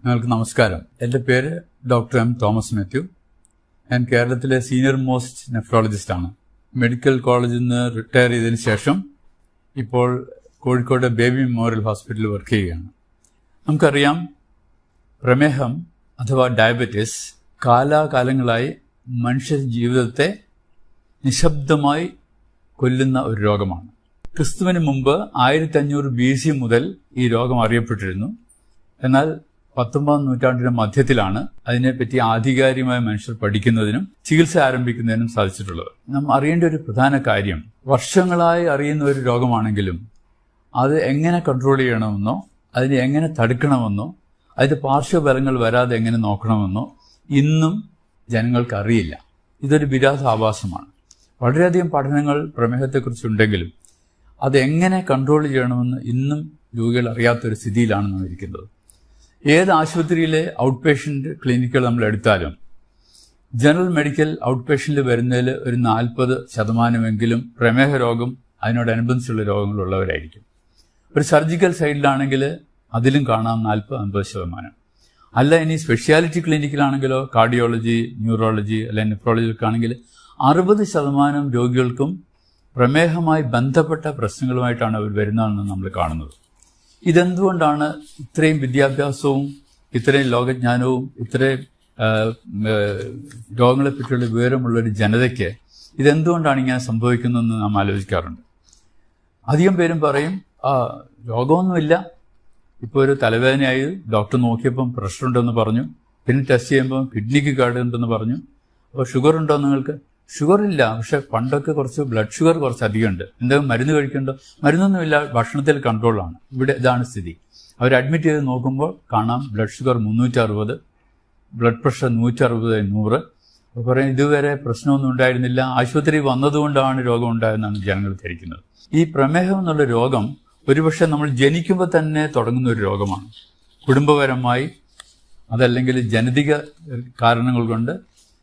നിങ്ങൾക്ക് നമസ്കാരം. എൻ്റെ പേര് ഡോക്ടർ എം തോമസ് മാത്യു. ഞാൻ കേരളത്തിലെ സീനിയർ മോസ്റ്റ് നെഫ്രോളജിസ്റ്റാണ്. മെഡിക്കൽ കോളേജിൽ നിന്ന് റിട്ടയർ ചെയ്തതിന് ശേഷം ഇപ്പോൾ കോഴിക്കോട് ബേബി മെമ്മോറിയൽ ഹോസ്പിറ്റലിൽ വർക്ക് ചെയ്യുകയാണ്. നമുക്കറിയാം, പ്രമേഹം അഥവാ ഡയബറ്റിസ് കാലാകാലങ്ങളായി മനുഷ്യ ജീവിതത്തെ നിശബ്ദമായി കൊല്ലുന്ന ഒരു രോഗമാണ്. ക്രിസ്തുവിന് മുമ്പ് 1500 BC മുതൽ ഈ രോഗം അറിയപ്പെട്ടിരുന്നു. എന്നാൽ 19ാം നൂറ്റാണ്ടിന്റെ മധ്യത്തിലാണ് അതിനെപ്പറ്റി ആധികാരികമായ മനുഷ്യർ പഠിക്കുന്നതിനും ചികിത്സ ആരംഭിക്കുന്നതിനും സാധിച്ചിട്ടുള്ളത്. നാം അറിയേണ്ട ഒരു പ്രധാന കാര്യം, വർഷങ്ങളായി അറിയുന്ന ഒരു രോഗമാണെങ്കിലും അത് എങ്ങനെ കൺട്രോൾ ചെയ്യണമെന്നോ അതിനെ എങ്ങനെ തടുക്കണമെന്നോ അതിന്റെ പാർശ്വഫലങ്ങൾ വരാതെ എങ്ങനെ നോക്കണമെന്നോ ഇന്നും ജനങ്ങൾക്ക് അറിയില്ല. ഇതൊരു വിരോധാഭാസമാണ്. വളരെയധികം പഠനങ്ങൾ പ്രമേഹത്തെക്കുറിച്ചുണ്ടെങ്കിലും അതെങ്ങനെ കൺട്രോൾ ചെയ്യണമെന്ന് ഇന്നും രോഗികൾ അറിയാത്തൊരു സ്ഥിതിയിലാണ് നാം ഇരിക്കുന്നത്. ഏത് ആശുപത്രിയിലെ ഔട്ട് പേഷ്യൻ്റ് ക്ലിനിക്കുകൾ നമ്മൾ എടുത്താലും ജനറൽ മെഡിക്കൽ ഔട്ട് പേഷ്യൻ്റിൽ വരുന്നതിൽ ഒരു 40% പ്രമേഹ രോഗം അതിനോടനുബന്ധിച്ചുള്ള രോഗങ്ങളുള്ളവരായിരിക്കും. ഒരു സർജിക്കൽ സൈഡിലാണെങ്കിൽ അതിലും കാണാം 40-50%. അല്ല, ഇനി സ്പെഷ്യാലിറ്റി ക്ലിനിക്കിലാണെങ്കിലോ കാർഡിയോളജി, ന്യൂറോളജി അല്ലെങ്കിൽ നെഫ്രോളജിക്കാണെങ്കിൽ 60% രോഗികൾക്കും പ്രമേഹമായി ബന്ധപ്പെട്ട പ്രശ്നങ്ങളുമായിട്ടാണ് അവർ വരുന്നതെന്ന് നമ്മൾ കാണുന്നത്. ഇതെന്തുകൊണ്ടാണ് ഇത്രയും വിദ്യാഭ്യാസവും ഇത്രയും ലോകജ്ഞാനവും ഇത്രയും രോഗങ്ങളെപ്പറ്റിയുള്ള വിവരമുള്ളൊരു ജനതയ്ക്ക് ഇതെന്തുകൊണ്ടാണ് ഇങ്ങനെ സംഭവിക്കുന്നതെന്ന് നാം ആലോചിക്കാറുണ്ട്. അധികം പേരും പറയും, രോഗമൊന്നുമില്ല, ഇപ്പോൾ ഒരു തലവേദനയായി ഡോക്ടർ നോക്കിയപ്പം പ്രഷർ ഉണ്ടെന്ന് പറഞ്ഞു, പിന്നെ ടെസ്റ്റ് ചെയ്യുമ്പോൾ കിഡ്നിക്ക് കേടുണ്ടെന്ന് പറഞ്ഞു. അപ്പോൾ ഷുഗർ ഉണ്ടോ നിങ്ങൾക്ക്? ഷുഗർ ഇല്ല, പക്ഷെ പണ്ടൊക്കെ കുറച്ച് ബ്ലഡ് ഷുഗർ കുറച്ച് അധികമുണ്ട്, എന്തെങ്കിലും മരുന്ന് കഴിക്കണ്ടോ? മരുന്നൊന്നുമില്ല, ഭക്ഷണത്തിൽ കൺട്രോളാണ്. ഇവിടെ ഇതാണ് സ്ഥിതി. അവർ അഡ്മിറ്റ് ചെയ്ത് നോക്കുമ്പോൾ കാണാം ബ്ലഡ് ഷുഗർ 360, ബ്ലഡ് പ്രഷർ 160/100. അപ്പോൾ പറയും ഇതുവരെ പ്രശ്നമൊന്നും ഉണ്ടായിരുന്നില്ല, ആശുപത്രി വന്നതുകൊണ്ടാണ് രോഗം ഉണ്ടായെന്നാണ് ജനങ്ങൾ ധരിക്കുന്നത്. ഈ പ്രമേഹം എന്നുള്ള രോഗം ഒരുപക്ഷെ നമ്മൾ ജനിക്കുമ്പോൾ തന്നെ തുടങ്ങുന്ന ഒരു രോഗമാണ്. കുടുംബപരമായി അതല്ലെങ്കിൽ ജനിതക കാരണങ്ങൾ കൊണ്ട്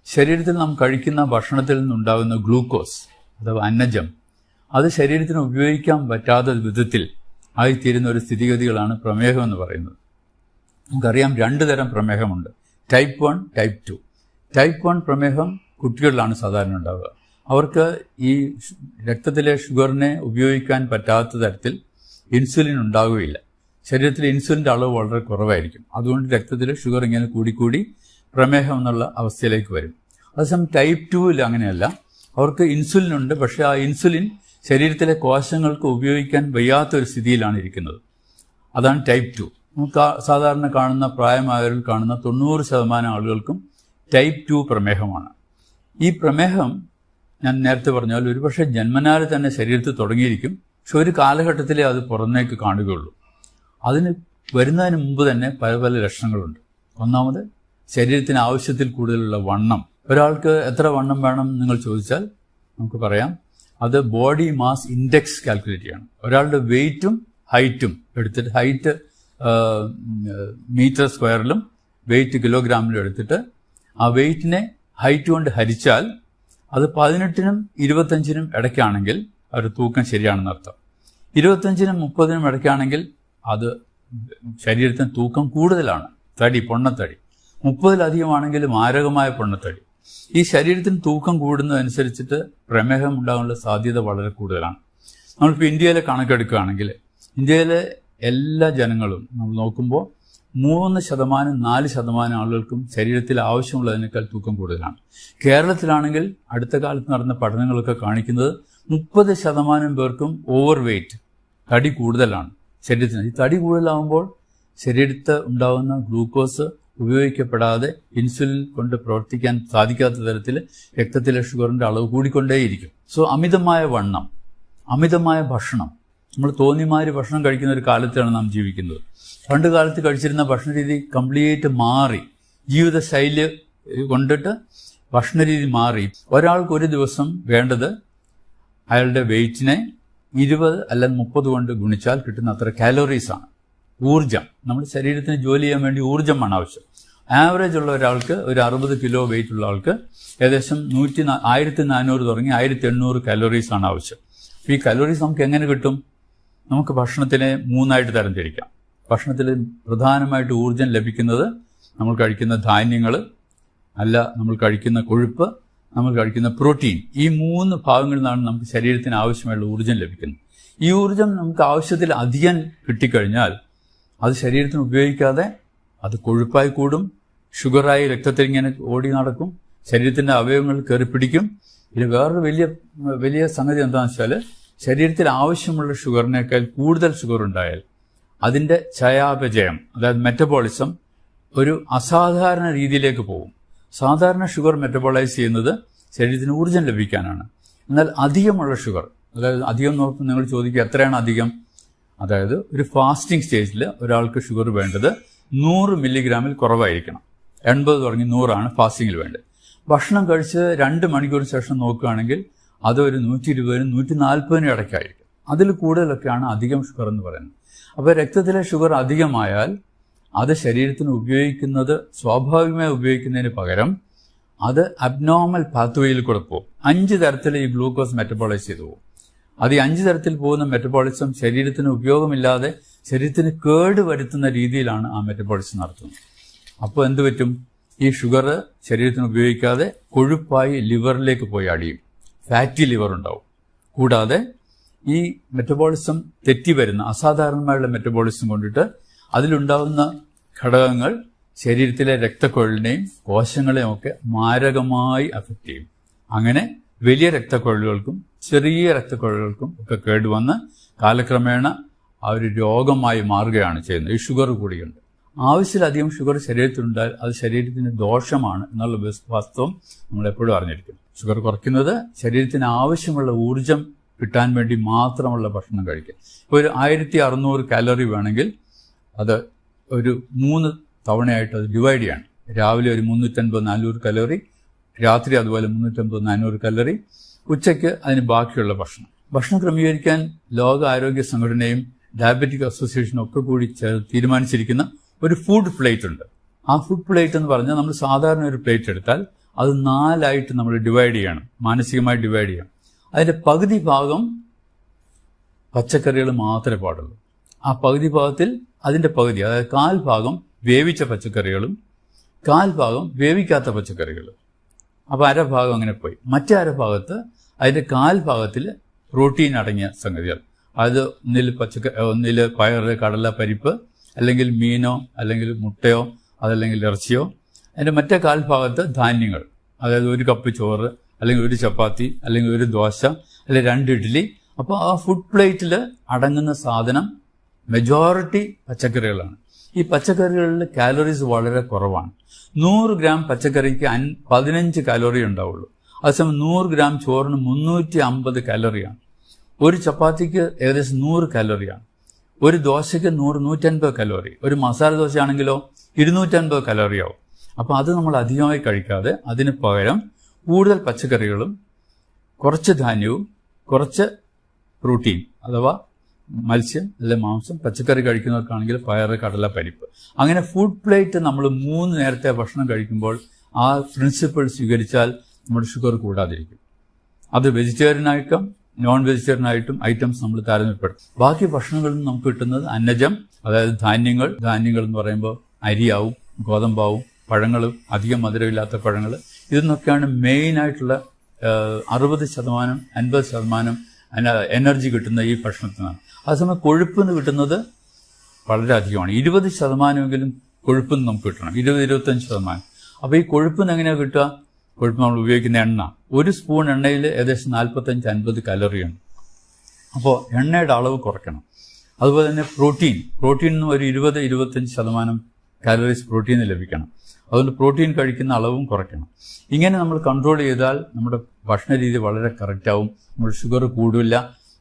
ശരീരത്തിൽ നാം കഴിക്കുന്ന ഭക്ഷണത്തിൽ നിന്നുണ്ടാകുന്ന ഗ്ലൂക്കോസ് അഥവാ അന്നജം അത് ശരീരത്തിന് ഉപയോഗിക്കാൻ പറ്റാത്ത വിധത്തിൽ ആയിത്തീരുന്ന ഒരു സ്ഥിതിഗതികളാണ് പ്രമേഹം എന്ന് പറയുന്നത്. നമുക്കറിയാം 2 തരം പ്രമേഹമുണ്ട്, ടൈപ്പ് 1, ടൈപ്പ് 2. ടൈപ്പ് 1 പ്രമേഹം കുട്ടികളിലാണ് സാധാരണ ഉണ്ടാവുക. അവർക്ക് ഈ രക്തത്തിലെ ഷുഗറിനെ ഉപയോഗിക്കാൻ പറ്റാത്ത തരത്തിൽ ഇൻസുലിൻ ഉണ്ടാവുകയില്ല. ശരീരത്തിലെ ഇൻസുലിൻ്റെ അളവ് വളരെ കുറവായിരിക്കും. അതുകൊണ്ട് രക്തത്തിലെ ഷുഗർ ഇങ്ങനെ കൂടിക്കൂടി പ്രമേഹം എന്നുള്ള അവസ്ഥയിലേക്ക് വരും. അതേസമയം ടൈപ്പ് 2-ൽ അങ്ങനെയല്ല. അവർക്ക് ഇൻസുലിൻ ഉണ്ട്, പക്ഷേ ആ ഇൻസുലിൻ ശരീരത്തിലെ കോശങ്ങൾക്ക് ഉപയോഗിക്കാൻ വയ്യാത്തൊരു സ്ഥിതിയിലാണ് ഇരിക്കുന്നത്. അതാണ് ടൈപ്പ് 2. നമുക്ക് സാധാരണ കാണുന്ന പ്രായമായവരിൽ കാണുന്ന 90% ആളുകൾക്കും ടൈപ്പ് 2 പ്രമേഹമാണ്. ഈ പ്രമേഹം ഞാൻ നേരത്തെ പറഞ്ഞാൽ ഒരുപക്ഷെ ജന്മനാല് തന്നെ ശരീരത്തിൽ തുടങ്ങിയിരിക്കും, പക്ഷെ ഒരു കാലഘട്ടത്തിലേ അത് പുറമേക്ക് കാണുകയുള്ളൂ. അതിന് വരുന്നതിന് മുമ്പ് തന്നെ പല പല ലക്ഷണങ്ങളുണ്ട്. ഒന്നാമത്, ശരീരത്തിന് ആവശ്യത്തിൽ കൂടുതലുള്ള വണ്ണം. ഒരാൾക്ക് എത്ര വണ്ണം വേണം നിങ്ങൾ ചോദിച്ചാൽ നമുക്ക് പറയാം, അത് ബോഡി മാസ് ഇൻഡെക്സ് കാൽക്കുലേറ്റ് ചെയ്യണം. ഒരാളുടെ വെയിറ്റും ഹൈറ്റും എടുത്തിട്ട്, ഹൈറ്റ് മീറ്റർ സ്ക്വയറിലും വെയിറ്റ് കിലോഗ്രാമിലും എടുത്തിട്ട് ആ വെയിറ്റിനെ ഹൈറ്റ് കൊണ്ട് ഹരിച്ചാൽ അത് 18-നും 25-നും ഇടയ്ക്കാണെങ്കിൽ അവരുടെ തൂക്കം ശരിയാണെന്ന് അർത്ഥം. 25-നും 30-നും ഇടയ്ക്കാണെങ്കിൽ അത് ശരീരത്തിന് തൂക്കം കൂടുതലാണ്, തടി, പൊണ്ണത്തടി. 30-ലധികമാണെങ്കിൽ മാരകമായ പൊണ്ണത്തടി. ഈ ശരീരത്തിന് തൂക്കം കൂടുന്നതനുസരിച്ചിട്ട് പ്രമേഹം ഉണ്ടാകാനുള്ള സാധ്യത വളരെ കൂടുതലാണ്. നമ്മളിപ്പോൾ ഇന്ത്യയിലെ കണക്കെടുക്കുകയാണെങ്കിൽ ഇന്ത്യയിലെ എല്ലാ ജനങ്ങളും നമ്മൾ നോക്കുമ്പോൾ 3%, 4% ആളുകൾക്കും ശരീരത്തിൽ ആവശ്യമുള്ളതിനേക്കാൾ തൂക്കം കൂടുതലാണ്. കേരളത്തിലാണെങ്കിൽ അടുത്ത കാലത്ത് നടന്ന പഠനങ്ങളൊക്കെ കാണിക്കുന്നത് 30% പേർക്കും ഓവർ വെയ്റ്റ്, തടി കൂടുതലാണ് ശരീരത്തിന്. ഈ തടി കൂടുതലാകുമ്പോൾ ശരീരത്തിൽ ഉണ്ടാകുന്ന ഗ്ലൂക്കോസ് ഉപയോഗിക്കപ്പെടാതെ ഇൻസുലിൻ കൊണ്ട് പ്രവർത്തിക്കാൻ സാധിക്കാത്ത തരത്തിൽ രക്തത്തിലെ ഷുഗറിൻ്റെ അളവ് കൂടിക്കൊണ്ടേയിരിക്കും. സോ അമിതമായ വണ്ണം, അമിതമായ ഭക്ഷണം, നമ്മൾ തോന്നിമാതിരി ഭക്ഷണം കഴിക്കുന്ന ഒരു കാലത്താണ് നാം ജീവിക്കുന്നത്. പണ്ട് കാലത്ത് കഴിച്ചിരുന്ന ഭക്ഷണരീതി കംപ്ലീറ്റ് മാറി, ജീവിതശൈലി കൊണ്ടിട്ട് ഭക്ഷണരീതി മാറി. ഒരാൾക്ക് ഒരു ദിവസം വേണ്ടത് അയാളുടെ വെയിറ്റിനെ 20 അല്ലെങ്കിൽ 30 കൊണ്ട് ഗുണിച്ചാൽ കിട്ടുന്ന അത്ര കാലോറീസാണ്. ഊർജം, നമ്മുടെ ശരീരത്തിന് ജോലി ചെയ്യാൻ വേണ്ടി ഊർജ്ജമാണ് ആവശ്യം. ആവറേജ് ഉള്ള ഒരാൾക്ക്, ഒരു 60 കിലോ വെയിറ്റ് ഉള്ള ആൾക്ക് ഏകദേശം 1400 തുടങ്ങി 1800 കലോറീസാണ് ആവശ്യം. അപ്പോൾ ഈ കലോറീസ് നമുക്ക് എങ്ങനെ കിട്ടും? നമുക്ക് ഭക്ഷണത്തിനെ 3 തരംതിരിക്കാം. ഭക്ഷണത്തിൽ പ്രധാനമായിട്ട് ഊർജ്ജം ലഭിക്കുന്നത് നമ്മൾ കഴിക്കുന്ന ധാന്യങ്ങൾ, അല്ല നമ്മൾ കഴിക്കുന്ന കൊഴുപ്പ്, നമ്മൾ കഴിക്കുന്ന പ്രോട്ടീൻ, ഈ 3 ഭാഗങ്ങളിൽ നിന്നാണ് നമുക്ക് ശരീരത്തിന് ആവശ്യമായുള്ള ഊർജ്ജം ലഭിക്കുന്നത്. ഈ ഊർജ്ജം നമുക്ക് ആവശ്യത്തിൽ അധികം കിട്ടിക്കഴിഞ്ഞാൽ അത് ശരീരത്തിന് ഉപയോഗിക്കാതെ അത് കൊഴുപ്പായി കൂടും, ഷുഗറായി രക്തത്തിൽ ഇങ്ങനെ ഓടി നടക്കും, ശരീരത്തിൻ്റെ അവയവങ്ങൾ കയറി പിടിക്കും. ഇത് വേറൊരു വലിയ സംഗതി എന്താണെന്ന് വെച്ചാൽ, ശരീരത്തിൽ ആവശ്യമുള്ള ഷുഗറിനേക്കാൾ കൂടുതൽ ഷുഗർ ഉണ്ടായാൽ അതിൻ്റെ ചയാപചയം, അതായത് മെറ്റബോളിസം ഒരു അസാധാരണ രീതിയിലേക്ക് പോകും. സാധാരണ ഷുഗർ മെറ്റബോളൈസ് ചെയ്യുന്നത് ശരീരത്തിന് ഊർജ്ജം ലഭിക്കാനാണ്. എന്നാൽ അധികമുള്ള ഷുഗർ, അതായത് അധികം നോക്കുമ്പോൾ നിങ്ങൾ ചോദിക്കുക എത്രയാണ് അധികം? അതായത് ഒരു ഫാസ്റ്റിംഗ് സ്റ്റേജിൽ ഒരാൾക്ക് ഷുഗർ വേണ്ടത് 100 മില്ലിഗ്രാമിൽ കുറവായിരിക്കണം. 80 തുടങ്ങി 100 ഫാസ്റ്റിങ്ങിൽ വേണ്ടത്. ഭക്ഷണം കഴിച്ച് 2 മണിക്കൂറിന് ശേഷം നോക്കുകയാണെങ്കിൽ അത് ഒരു 120-നും 140-നും ഇടയ്ക്കായിരിക്കും. അതിൽ കൂടുതലൊക്കെയാണ് അധികം ഷുഗർ എന്ന് പറയുന്നത്. അപ്പോൾ രക്തത്തിലെ ഷുഗർ അധികമായാൽ അത് ശരീരത്തിന് ഉപയോഗിക്കുന്നത് സ്വാഭാവികമായി ഉപയോഗിക്കുന്നതിന് പകരം അത് അബ്നോർമൽ പാത്വേയിൽ കൂടെ പോകും. 5 തരത്തിൽ ഈ ഗ്ലൂക്കോസ് മെറ്റബോളൈസ് ചെയ്തു പോകും. അത് ഈ 5 തരത്തിൽ പോകുന്ന മെറ്റബോളിസം ശരീരത്തിന് ഉപയോഗമില്ലാതെ ശരീരത്തിന് കേട് വരുത്തുന്ന രീതിയിലാണ് ആ മെറ്റബോളിസം നടത്തുന്നത്. അപ്പോൾ എന്ത് പറ്റും? ഈ ഷുഗർ ശരീരത്തിന് ഉപയോഗിക്കാതെ കൊഴുപ്പായി ലിവറിലേക്ക് പോയി അടിയും. ഫാറ്റി ലിവർ ഉണ്ടാവും. കൂടാതെ ഈ മെറ്റബോളിസം തെറ്റി വരുന്ന അസാധാരണമായുള്ള മെറ്റബോളിസം കൊണ്ടിട്ട് അതിലുണ്ടാകുന്ന ഘടകങ്ങൾ ശരീരത്തിലെ രക്തക്കുഴലിനെയും കോശങ്ങളെയും ഒക്കെ മാരകമായി അഫക്റ്റ് ചെയ്യും. അങ്ങനെ വലിയ രക്തക്കുഴലുകൾക്കും ചെറിയ രക്തക്കുഴലുകൾക്കും ഒക്കെ കേടുവന്ന് കാലക്രമേണ ആ ഒരു രോഗമായി മാറുകയാണ് ചെയ്യുന്നത്. ഈ ഷുഗർ കൂടിയുണ്ട്. ആവശ്യത്തിലധികം ഷുഗർ ശരീരത്തിലുണ്ടായാൽ അത് ശരീരത്തിന് ദോഷമാണ് എന്നുള്ള വാസ്തവം നമ്മളെപ്പോഴും അറിഞ്ഞിരിക്കും. ഷുഗർ കുറയ്ക്കുന്നത് ശരീരത്തിന് ആവശ്യമുള്ള ഊർജം കിട്ടാൻ വേണ്ടി മാത്രമുള്ള ഭക്ഷണം കഴിക്കുക. ഇപ്പോൾ ഒരു 1600 കാലറി വേണമെങ്കിൽ അത് ഒരു 3 തവണയായിട്ട് അത് ഡിവൈഡ് ചെയ്യണം. രാവിലെ ഒരു 350-400 കലോറി, രാത്രി അതുപോലെ 350-400 കലോറി, ഉച്ചയ്ക്ക് അതിന് ബാക്കിയുള്ള ഭക്ഷണം ക്രമീകരിക്കാൻ ലോക ആരോഗ്യ സംഘടനയും ഡയബറ്റിക് അസോസിയേഷനും ഒക്കെ കൂടി തീരുമാനിച്ചിരിക്കുന്ന ഒരു ഫുഡ് പ്ലേറ്റ് ഉണ്ട്. ആ ഫുഡ് പ്ലേറ്റ് എന്ന് പറഞ്ഞാൽ നമ്മൾ സാധാരണ ഒരു പ്ലേറ്റ് എടുത്താൽ അത് 4 നമ്മൾ ഡിവൈഡ് ചെയ്യണം, മാനസികമായി ഡിവൈഡ് ചെയ്യണം. അതിൻ്റെ പകുതി ഭാഗം പച്ചക്കറികൾ മാത്രമേ പാടുള്ളൂ. ആ പകുതി ഭാഗത്തിൽ അതിൻ്റെ പകുതി, അതായത് 1/4 ഭാഗം വേവിച്ച പച്ചക്കറികളും 1/4 ഭാഗം വേവിക്കാത്ത പച്ചക്കറികളും. അപ്പോൾ 1/2 ഭാഗം അങ്ങനെ പോയി. മറ്റേ 1/2 ഭാഗത്ത് അതിൻ്റെ 1/4 ഭാഗത്തിൽ പ്രോട്ടീൻ അടങ്ങിയ സംഗതികൾ, അത് ഒന്നിൽ പയറ്, കടല, പരിപ്പ്, അല്ലെങ്കിൽ മീനോ അല്ലെങ്കിൽ മുട്ടയോ അതല്ലെങ്കിൽ ഇറച്ചിയോ. അതിൻ്റെ മറ്റേ 1/4 ഭാഗത്ത് ധാന്യങ്ങൾ, അതായത് 1 കപ്പ് ചോറ് അല്ലെങ്കിൽ 1 ചപ്പാത്തി അല്ലെങ്കിൽ 1 ദോശ അല്ലെങ്കിൽ 2 ഇഡ്ഡലി. അപ്പോൾ ആ ഫുഡ് പ്ലേറ്റിൽ അടങ്ങുന്ന സാധനം മെജോറിറ്റി പച്ചക്കറികളാണ്. ഈ പച്ചക്കറികളിൽ കാലറീസ് വളരെ കുറവാണ്. 100 ഗ്രാം പച്ചക്കറിക്ക് 15 കാലറി ഉണ്ടാവുള്ളൂ. അതേസമയം 100 ഗ്രാം ചോറിന് 350 കാലറിയാണ്. 1 ചപ്പാത്തിക്ക് ഏകദേശം 100 കാലറിയാണ്. 1 ദോശയ്ക്ക് 100-150 കലോറി. ഒരു മസാല ദോശയാണെങ്കിലോ 250 കലോറിയാവും. അപ്പോൾ അത് നമ്മൾ അധികമായി കഴിക്കാതെ അതിന് പകരം കൂടുതൽ പച്ചക്കറികളും കുറച്ച് ധാന്യവും കുറച്ച് പ്രോട്ടീൻ അഥവാ മത്സ്യം അല്ലെങ്കിൽ മാംസം, പച്ചക്കറി കഴിക്കുന്നവർക്കാണെങ്കിൽ പയറ്, കടല, പരിപ്പ്, അങ്ങനെ ഫുഡ് പ്ലേറ്റ് നമ്മൾ 3 നേരത്തെ ഭക്ഷണം കഴിക്കുമ്പോൾ ആ പ്രിൻസിപ്പിൾ സ്വീകരിച്ചാൽ നമ്മുടെ ഷുഗർ കൂടാതിരിക്കും. അത് വെജിറ്റേറിയനായിട്ടും നോൺ വെജിറ്റേറിയനായിട്ടും ഐറ്റംസ് നമ്മൾ താരതമ്യപ്പെടുത്തും. ബാക്കി ഭക്ഷണങ്ങളിൽ നിന്ന് നമുക്ക് കിട്ടുന്നത് അന്നജം, അതായത് ധാന്യങ്ങൾ എന്ന് പറയുമ്പോൾ അരിയാവും, ഗോതമ്പാവും, പഴങ്ങളും, അധികം മധുരമില്ലാത്ത പഴങ്ങൾ, ഇതെന്നൊക്കെയാണ് മെയിനായിട്ടുള്ള 60%, 50% എനർജി കിട്ടുന്ന ഈ ഭക്ഷണത്തിനാണ്. അതേസമയം കൊഴുപ്പ് നിന്ന് കിട്ടുന്നത് വളരെ അധികമാണ്. 20%എങ്കിലും കൊഴുപ്പ് നമുക്ക് കിട്ടണം, 20-25%. അപ്പോൾ ഈ കൊഴുപ്പിന് എങ്ങനെയാണ് കിട്ടുക? കൊഴുപ്പ് നമ്മൾ ഉപയോഗിക്കുന്ന എണ്ണ, 1 സ്പൂൺ എണ്ണയിൽ ഏകദേശം 45-50 കലോറിയാണ്. അപ്പോൾ എണ്ണയുടെ അളവ് കുറയ്ക്കണം. അതുപോലെ തന്നെ പ്രോട്ടീനിന് ഒരു 20-25% കാലറീസ് പ്രോട്ടീന് ലഭിക്കണം. അതുകൊണ്ട് പ്രോട്ടീൻ കഴിക്കുന്ന അളവും കുറയ്ക്കണം. ഇങ്ങനെ നമ്മൾ കൺട്രോൾ ചെയ്താൽ നമ്മുടെ ഭക്ഷണ രീതി വളരെ കറക്റ്റാവും. നമ്മൾ ഷുഗർ കൂടില്ല,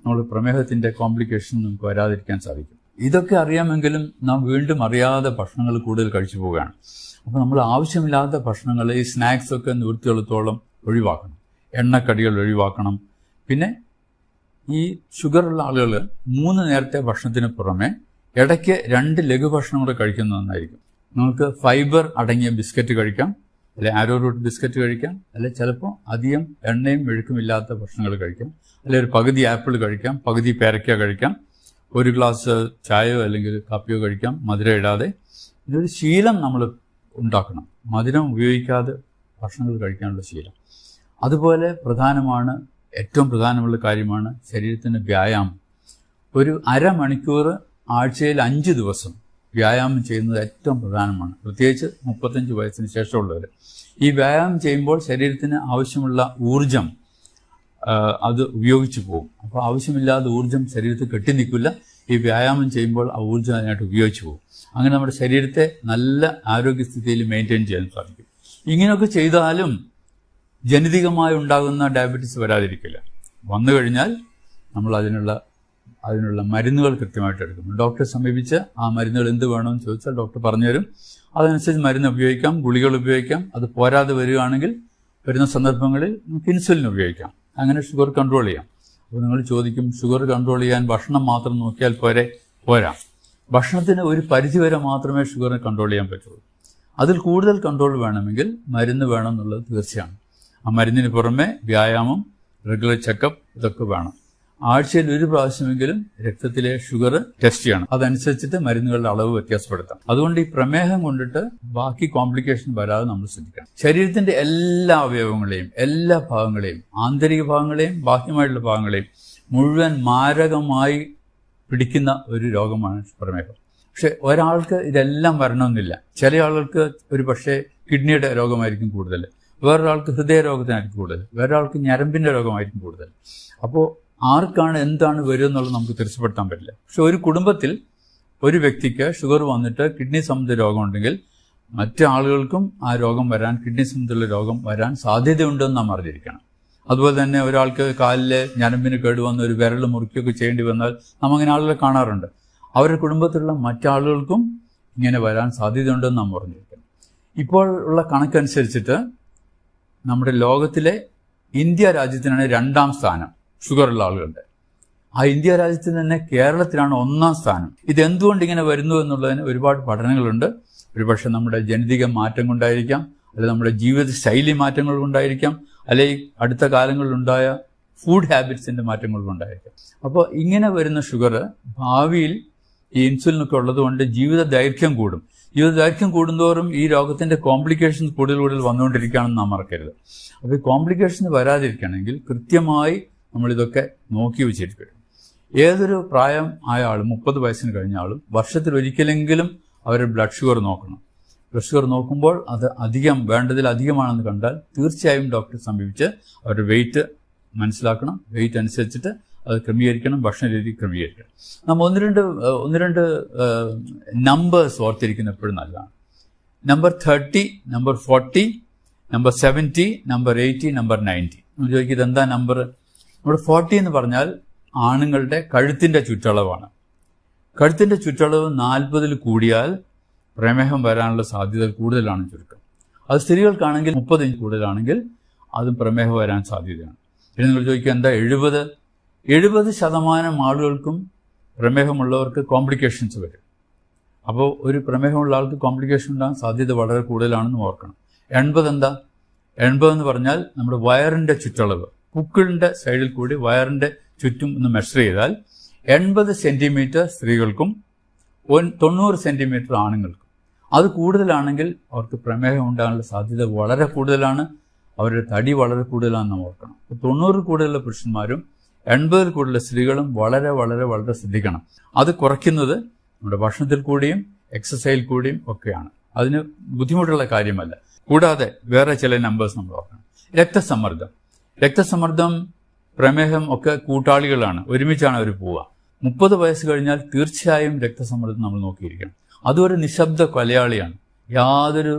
നമ്മൾ പ്രമേഹത്തിൻ്റെ കോംപ്ലിക്കേഷൻ നമുക്ക് വരാതിരിക്കാൻ സാധിക്കും. ഇതൊക്കെ അറിയാമെങ്കിലും നാം വീണ്ടും അറിയാതെ ഭക്ഷണങ്ങൾ കൂടുതൽ കഴിച്ചു പോവുകയാണ്. അപ്പോൾ നമ്മൾ ആവശ്യമില്ലാത്ത ഭക്ഷണങ്ങൾ, ഈ സ്നാക്സൊക്കെ നിവൃത്തിയുള്ളത്തോളം ഒഴിവാക്കണം. എണ്ണക്കടികൾ ഒഴിവാക്കണം. പിന്നെ ഈ ഷുഗറുള്ള ആളുകൾ 3 നേരത്തെ ഭക്ഷണത്തിന് പുറമെ ഇടയ്ക്ക് 2 ലഘുഭക്ഷണം കൂടെ കഴിക്കുന്നത് നന്നായിരിക്കും. നമുക്ക് ഫൈബർ അടങ്ങിയ ബിസ്ക്കറ്റ് കഴിക്കാം, അല്ലെ ആരോ റൂട്ട് ബിസ്ക്കറ്റ് കഴിക്കാം, അല്ലെ ചിലപ്പോൾ അധികം എണ്ണയും മെഴുക്കുമില്ലാത്ത ഭക്ഷണങ്ങൾ കഴിക്കാം, അല്ലെ ഒരു പകുതി ആപ്പിൾ കഴിക്കാം, പകുതി പേരയ്ക്ക കഴിക്കാം, ഒരു ഗ്ലാസ് ചായയോ അല്ലെങ്കിൽ കാപ്പിയോ കഴിക്കാം മധുരം ഇടാതെ. ഇതൊരു ശീലം നമ്മൾ ഉണ്ടാക്കണം, മധുരം ഉപയോഗിക്കാതെ ഭക്ഷണങ്ങൾ കഴിക്കാനുള്ള ശീലം. അതുപോലെ ഏറ്റവും പ്രധാനമുള്ള കാര്യമാണ് ശരീരത്തിന് വ്യായാമം. ഒരു അരമണിക്കൂർ ആഴ്ചയിൽ 5 ദിവസം വ്യായാമം ചെയ്യുന്നത് ഏറ്റവും പ്രധാനമാണ്, പ്രത്യേകിച്ച് 35 വയസ്സിന് ശേഷമുള്ളവർ. ഈ വ്യായാമം ചെയ്യുമ്പോൾ ശരീരത്തിന് ആവശ്യമുള്ള ഊർജം അത് ഉപയോഗിച്ചു പോകും. അപ്പോൾ ആവശ്യമില്ലാതെ ഊർജം ശരീരത്തിൽ കെട്ടി നിൽക്കില്ല. ഈ വ്യായാമം ചെയ്യുമ്പോൾ ആ ഊർജം അതിനായിട്ട് ഉപയോഗിച്ചു പോകും. അങ്ങനെ നമ്മുടെ ശരീരത്തെ നല്ല ആരോഗ്യസ്ഥിതിയിൽ മെയിൻറ്റെയിൻ ചെയ്യാൻ സാധിക്കും. ഇങ്ങനെയൊക്കെ ചെയ്താലും ജനിതകമായി ഉണ്ടാകുന്ന ഡയബറ്റീസ് വരാതിരിക്കില്ല. വന്നു കഴിഞ്ഞാൽ നമ്മൾ അതിനുള്ള മരുന്നുകൾ കൃത്യമായിട്ട് എടുക്കും. ഡോക്ടറെ സമീപിച്ച് ആ മരുന്നുകൾ എന്ത് വേണമെന്ന് ചോദിച്ചാൽ ഡോക്ടർ പറഞ്ഞുതരും. അതനുസരിച്ച് മരുന്ന് ഉപയോഗിക്കാം, ഗുളികൾ ഉപയോഗിക്കാം. അത് പോരാതെ വരികയാണെങ്കിൽ വരുന്ന സന്ദർഭങ്ങളിൽ നമുക്ക് ഇൻസുലിൻ ഉപയോഗിക്കാം. അങ്ങനെ ഷുഗർ കൺട്രോൾ ചെയ്യാം. അപ്പോൾ നിങ്ങൾ ചോദിക്കും, ഷുഗർ കൺട്രോൾ ചെയ്യാൻ ഭക്ഷണം മാത്രം നോക്കിയാൽ പോരാ. ഭക്ഷണത്തിന് ഒരു പരിധിവരെ മാത്രമേ ഷുഗറിനെ കൺട്രോൾ ചെയ്യാൻ പറ്റുള്ളൂ. അതിൽ കൂടുതൽ കൺട്രോൾ വേണമെങ്കിൽ മരുന്ന് വേണം എന്നുള്ളത് തീർച്ചയാണ്. ആ മരുന്നിന് പുറമെ വ്യായാമം, റെഗുലർ ചെക്കപ്പ് ഇതൊക്കെ വേണം. ആഴ്ചയിൽ 1 പ്രാവശ്യമെങ്കിലും രക്തത്തിലെ ഷുഗർ ടെസ്റ്റ് ചെയ്യണം. അതനുസരിച്ചിട്ട് മരുന്നുകളുടെ അളവ് വ്യത്യാസപ്പെടുത്താം. അതുകൊണ്ട് ഈ പ്രമേഹം കൊണ്ടിട്ട് ബാക്കി കോംപ്ലിക്കേഷൻ വരാതെ നമ്മൾ ശ്രദ്ധിക്കണം. ശരീരത്തിന്റെ എല്ലാ അവയവങ്ങളെയും, എല്ലാ ഭാഗങ്ങളെയും, ആന്തരിക ഭാഗങ്ങളെയും ബാഹ്യമായിട്ടുള്ള ഭാഗങ്ങളെയും മുഴുവൻ മാരകമായി പിടിക്കുന്ന ഒരു രോഗമാണ് പ്രമേഹം. പക്ഷെ ഒരാൾക്ക് ഇതെല്ലാം വരണമെന്നില്ല. ചില ആളുകൾക്ക് ഒരു പക്ഷേ കിഡ്നിയുടെ രോഗമായിരിക്കും കൂടുതൽ, വേറൊരാൾക്ക് ഹൃദയരോഗത്തിനായിരിക്കും കൂടുതൽ, വേറൊരാൾക്ക് ഞരമ്പിന്റെ രോഗമായിരിക്കും കൂടുതൽ. അപ്പോൾ ആർക്കാണ് എന്താണ് വരിക എന്നുള്ളത് നമുക്ക് തിരിച്ചപ്പെടുത്താൻ പറ്റില്ല. പക്ഷെ ഒരു കുടുംബത്തിൽ ഒരു വ്യക്തിക്ക് ഷുഗർ വന്നിട്ട് കിഡ്നി സംബന്ധിച്ച രോഗമുണ്ടെങ്കിൽ മറ്റു ആളുകൾക്കും ആ രോഗം വരാൻ, കിഡ്നി സംബന്ധിച്ചുള്ള രോഗം വരാൻ സാധ്യതയുണ്ടെന്ന് നാം അറിഞ്ഞിരിക്കണം. അതുപോലെ തന്നെ ഒരാൾക്ക് കാലിലെ ഞരമ്പിന് കേടുവന്ന് ഒരു വിരൽ മുറിക്കുകയൊക്കെ ചെയ്യേണ്ടി വന്നാൽ നാം അങ്ങനെ ആളുകളെ കാണാറുണ്ട്. അവരുടെ കുടുംബത്തിലുള്ള മറ്റാളുകൾക്കും ഇങ്ങനെ വരാൻ സാധ്യതയുണ്ടെന്ന് നാം അറിഞ്ഞിരിക്കണം. ഇപ്പോൾ ഉള്ള കണക്കനുസരിച്ചിട്ട് നമ്മുടെ ലോകത്തിലെ ഇന്ത്യ രാജ്യത്തിനാണ് 2ാം സ്ഥാനം ഷുഗറുള്ള ആളുകളുടെ. ആ ഇന്ത്യ രാജ്യത്തിന് തന്നെ കേരളത്തിലാണ് 1ാം സ്ഥാനം. ഇതെന്തുകൊണ്ട് ഇങ്ങനെ വരുന്നു എന്നുള്ളതിന് ഒരുപാട് പഠനങ്ങളുണ്ട്. ഒരുപക്ഷെ നമ്മുടെ ജനിതക മാറ്റം കൊണ്ടായിരിക്കാം, അല്ലെങ്കിൽ നമ്മുടെ ജീവിത ശൈലി മാറ്റങ്ങൾ കൊണ്ടായിരിക്കാം, അല്ലെങ്കിൽ അടുത്ത കാലങ്ങളിലുണ്ടായ ഫുഡ് ഹാബിറ്റ്സിന്റെ മാറ്റങ്ങൾ കൊണ്ടായിരിക്കാം. അപ്പോൾ ഇങ്ങനെ വരുന്ന ഷുഗർ ഭാവിയിൽ ഈ ഇൻസുലിനൊക്കെ ഉള്ളതുകൊണ്ട് ജീവിത ദൈർഘ്യം കൂടും. ജീവിത ദൈർഘ്യം കൂടുന്തോറും ഈ രോഗത്തിന്റെ കോംപ്ലിക്കേഷൻസ് കൂടുതൽ വന്നുകൊണ്ടിരിക്കുകയാണെന്ന് നാം മറക്കരുത്. അപ്പോൾ ഈ കോംപ്ലിക്കേഷൻസ് വരാതിരിക്കണമെങ്കിൽ കൃത്യമായി നമ്മളിതൊക്കെ നോക്കി വെച്ചിരിക്കണം. ഏതൊരു പ്രായം ആയ ആളും, 30 വയസ്സിന് കഴിഞ്ഞ ആളും വർഷത്തിൽ ഒരിക്കലെങ്കിലും അവരുടെ ബ്ലഡ് ഷുഗർ നോക്കണം. ബ്ലഡ് ഷുഗർ നോക്കുമ്പോൾ അത് വേണ്ടതിലധികമാണെന്ന് കണ്ടാൽ തീർച്ചയായും ഡോക്ടറെ സമീപിച്ച് അവരുടെ വെയിറ്റ് മനസ്സിലാക്കണം. വെയിറ്റ് അനുസരിച്ചിട്ട് അത് ക്രമീകരിക്കണം, ഭക്ഷണ രീതി ക്രമീകരിക്കണം. നമ്മൾ ഒന്ന് രണ്ട് നമ്പേഴ്സ് ഓർത്തിരിക്കുന്ന എപ്പോഴും നല്ലതാണ്. Number 30, number 40, number 70, number 80, number 90. നമ്മൾ ചോദിക്കും ഇതെന്താ നമ്പർ? നമ്മുടെ 40 എന്ന് പറഞ്ഞാൽ ആണുങ്ങളുടെ കഴുത്തിന്റെ ചുറ്റളവാണ്. കഴുത്തിന്റെ ചുറ്റളവ് 40 കൂടിയാൽ പ്രമേഹം വരാനുള്ള സാധ്യത കൂടുതലാണ് ചുരുക്കം. അത് സ്ത്രീകൾക്കാണെങ്കിൽ 30 ഇഞ്ച് കൂടുതലാണെങ്കിൽ അതും പ്രമേഹം വരാൻ സാധ്യതയാണ്. ഇനി നിങ്ങൾ ചോദിക്കുക എന്താ 70% ആളുകൾക്കും പ്രമേഹമുള്ളവർക്ക് കോംപ്ലിക്കേഷൻസ് വരും. അപ്പോൾ ഒരു പ്രമേഹമുള്ള ആൾക്ക് കോംപ്ലിക്കേഷൻ ഉണ്ടാകാൻ സാധ്യത വളരെ കൂടുതലാണെന്ന് ഓർക്കണം. 80 എന്താ? 80 എന്ന് പറഞ്ഞാൽ നമ്മുടെ വയറിന്റെ ചുറ്റളവ്, പുക്കിളിന്റെ സൈഡിൽ കൂടി വയറിന്റെ ചുറ്റും ഒന്ന് മെഷർ ചെയ്താൽ 80 സെന്റിമീറ്റർ സ്ത്രീകൾക്കും 90 സെന്റിമീറ്റർ ആണുങ്ങൾക്കും. അത് കൂടുതലാണെങ്കിൽ അവർക്ക് പ്രമേഹം ഉണ്ടാകാനുള്ള സാധ്യത വളരെ കൂടുതലാണ്. അവരുടെ തടി വളരെ കൂടുതലാണെന്ന് നാം ഓർക്കണം. 90 കൂടുതലുള്ള പുരുഷന്മാരും 80 കൂടുതലുള്ള സ്ത്രീകളും വളരെ വളരെ വളരെ ശ്രദ്ധിക്കണം. അത് കുറയ്ക്കുന്നത് നമ്മുടെ ഭക്ഷണത്തിൽ കൂടിയും എക്സസൈസിൽ കൂടിയും ഒക്കെയാണ്. അതിന് ബുദ്ധിമുട്ടുള്ള കാര്യമല്ല. കൂടാതെ വേറെ ചില നമ്പേഴ്സ് നമ്മൾ ഓർക്കണം. രക്തസമ്മർദ്ദം, പ്രമേഹം ഒക്കെ കൂട്ടാളികളാണ്, ഒരുമിച്ചാണ് അവർ പോവുക. 30 വയസ്സ് കഴിഞ്ഞാൽ തീർച്ചയായും രക്തസമ്മർദ്ദം നമ്മൾ നോക്കിയിരിക്കണം. അതൊരു നിശബ്ദ കൊലയാളിയാണ്. യാതൊരു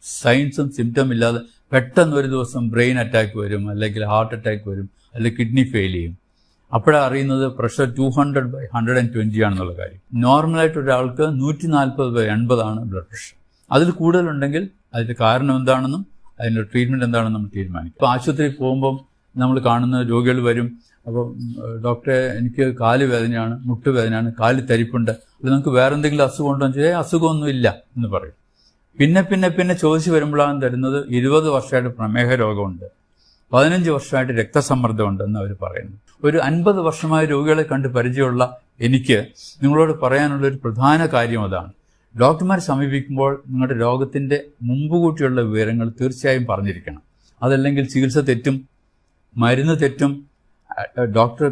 സൈൻസും സിംറ്റം ഇല്ലാതെ പെട്ടെന്ന് ഒരു ദിവസം ബ്രെയിൻ അറ്റാക്ക് വരും, അല്ലെങ്കിൽ ഹാർട്ട് അറ്റാക്ക് വരും, അല്ലെങ്കിൽ കിഡ്നി ഫെയിൽ ചെയ്യും. അപ്പോഴാണ് അറിയുന്നത് പ്രഷർ 200/120 ആണെന്നുള്ള കാര്യം. നോർമലായിട്ട് ഒരാൾക്ക് 140/80 ആണ് ബ്ലഡ് പ്രഷർ. അതിൽ കൂടുതലുണ്ടെങ്കിൽ അതിന്റെ കാരണം എന്താണെന്നും അതിൻ്റെ ട്രീറ്റ്മെന്റ് എന്താണെന്ന് നമ്മൾ തീരുമാനിക്കും. ഇപ്പോൾ ആശുപത്രിയിൽ പോകുമ്പം നമ്മൾ കാണുന്ന രോഗികൾ വരും. അപ്പോൾ ഡോക്ടറെ എനിക്ക് കാല് വേദനയാണ്, മുട്ടുവേദനയാണ്, കാല് തരിപ്പുണ്ട്, അത് നമുക്ക് വേറെ എന്തെങ്കിലും അസുഖം ഉണ്ടോ എന്ന് ചോദിച്ചാൽ അസുഖമൊന്നും ഇല്ല എന്ന് പറയും. പിന്നെ ചോദിച്ചു വരുമ്പോഴാണ് തരുന്നത് 20 വർഷമായിട്ട് പ്രമേഹ രോഗമുണ്ട്, 15 വർഷമായിട്ട് രക്തസമ്മർദ്ദമുണ്ട് എന്ന് അവർ പറയുന്നു. ഒരു 50 വർഷമായ രോഗികളെ കണ്ട് പരിചയമുള്ള എനിക്ക് നിങ്ങളോട് പറയാനുള്ളൊരു പ്രധാന കാര്യം അതാണ്. ഡോക്ടർമാരെ സമീപിക്കുമ്പോൾ നിങ്ങളുടെ രോഗത്തിൻ്റെ മുമ്പുകൂട്ടിയുള്ള വിവരങ്ങൾ തീർച്ചയായും പറഞ്ഞിരിക്കണം. അതല്ലെങ്കിൽ ചികിത്സ തെറ്റും, മരുന്ന് തെറ്റും, ഡോക്ടർ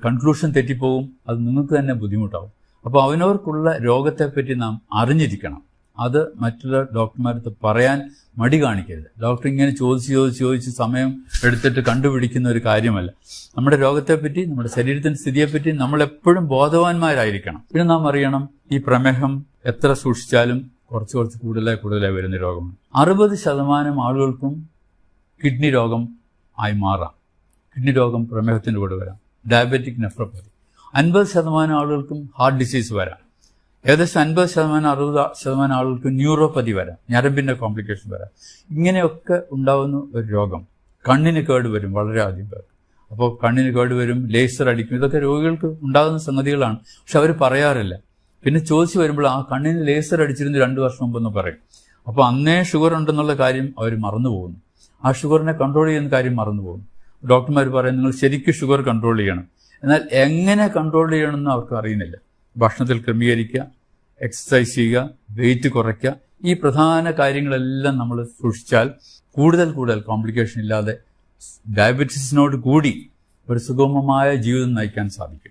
കൺക്ലൂഷൻ തെറ്റിപ്പോവും. അത് നിങ്ങൾക്ക് തന്നെ ബുദ്ധിമുട്ടാവും. അപ്പോൾ അവനവർക്കുള്ള രോഗത്തെപ്പറ്റി നാം അറിഞ്ഞിരിക്കണം. അത് മറ്റുള്ള ഡോക്ടർമാരടുത്ത് പറയാൻ മടി കാണിക്കരുത്. ഡോക്ടർ ഇങ്ങനെ ചോദിച്ച് സമയം എടുത്തിട്ട് കണ്ടുപിടിക്കുന്ന ഒരു കാര്യമല്ല. നമ്മുടെ രോഗത്തെപ്പറ്റി, നമ്മുടെ ശരീരത്തിൻ്റെ സ്ഥിതിയെപ്പറ്റി നമ്മളെപ്പോഴും ബോധവാന്മാരായിരിക്കണം. പിന്നെ നാം അറിയണം, ഈ പ്രമേഹം എത്ര സൂക്ഷിച്ചാലും കുറച്ച് കൂടുതലായി വരുന്ന രോഗമാണ്. 60% ആളുകൾക്കും കിഡ്നി രോഗം ആയി മാറാം. കിഡ്നി രോഗം പ്രമേഹത്തിൻ്റെ കൂടെ വരാം. Diabetic nephropathy. 50% ആളുകൾക്കും ഹാർട്ട് ഡിസീസ് വരാം. ഏകദേശം 50% 60% ആളുകൾക്ക് ന്യൂറോപ്പതി വരാം, ഞരമ്പിൻ്റെ കോംപ്ലിക്കേഷൻ വരാം. ഇങ്ങനെയൊക്കെ ഉണ്ടാകുന്ന ഒരു രോഗം. കണ്ണിന് കേട് വരും വളരെ അധികം പേർക്ക്. അപ്പോൾ കണ്ണിന് കേട് വരും, ലേസർ അടിക്കും. ഇതൊക്കെ രോഗികൾക്ക് ഉണ്ടാകുന്ന സംഗതികളാണ്. പക്ഷെ അവർ പറയാറില്ല. പിന്നെ ചോദിച്ചു വരുമ്പോൾ ആ കണ്ണിന് ലേസർ അടിച്ചിരുന്നു 2 വർഷം മുമ്പെന്ന് പറയും. അപ്പോൾ അന്നേ ഷുഗർ ഉണ്ടെന്നുള്ള കാര്യം അവർ മറന്നു പോകുന്നു. ആ ഷുഗറിനെ കൺട്രോൾ ചെയ്യുന്ന കാര്യം മറന്നു പോകുന്നു. ഡോക്ടർമാർ പറയും നിങ്ങൾ ശരിക്കും ഷുഗർ കൺട്രോൾ ചെയ്യണം. എന്നാൽ എങ്ങനെ കൺട്രോൾ ചെയ്യണമെന്ന് അവർക്ക് അറിയുന്നില്ല. ഭക്ഷണത്തിൽ ക്രമീകരിക്കുക, എക്സസൈസ് ചെയ്യുക, വെയിറ്റ് കുറയ്ക്കുക, ഈ പ്രധാന കാര്യങ്ങളെല്ലാം നമ്മൾ സൂക്ഷിച്ചാൽ കൂടുതൽ കോംപ്ലിക്കേഷൻ ഇല്ലാതെ ഡയബറ്റീസിനോട് കൂടി ഒരു സുഗമമായ ജീവിതം നയിക്കാൻ സാധിക്കും.